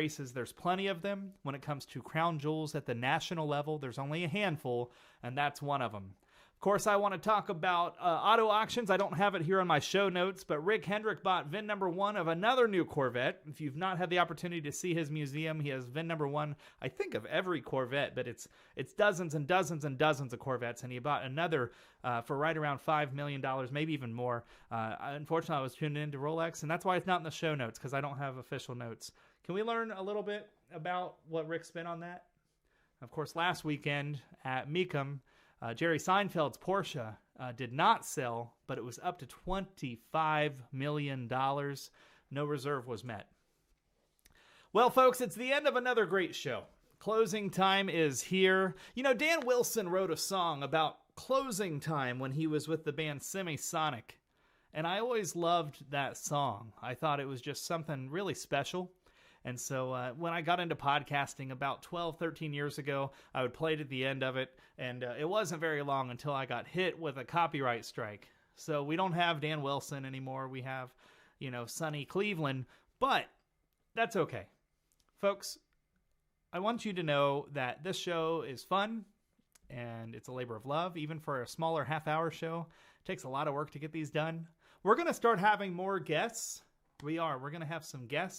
races, there's plenty of them. When it comes to crown jewels at the national level, there's only a handful, and that's one of them. Of course, I want to talk about auto auctions. I don't have it here on my show notes, but Rick Hendrick bought VIN number 1 of another new Corvette. If you've not had the opportunity to see his museum, he has VIN number 1, I think, of every Corvette, but it's dozens and dozens and dozens of Corvettes, and he bought another for right around $5 million, maybe even more. Unfortunately, I was tuned into Rolex, and that's why it's not in the show notes, because I don't have official notes. Can we learn a little bit about what Rick spent on that? Of course, last weekend at Mecum, Jerry Seinfeld's Porsche did not sell, but it was up to $25 million. No reserve was met. Well, folks, it's the end of another great show. Closing time is here. You know, Dan Wilson wrote a song about closing time when he was with the band Semisonic, and I always loved that song. I thought it was just something really special. And so when I got into podcasting about 12, 13 years ago, I would play it at the end of it, and it wasn't very long until I got hit with a copyright strike. So we don't have Dan Wilson anymore. We have, Sonny Cleveland, but that's okay. Folks, I want you to know that this show is fun, and it's a labor of love. Even for a smaller half-hour show, it takes a lot of work to get these done. We're going to start having more guests. We're going to have some guests.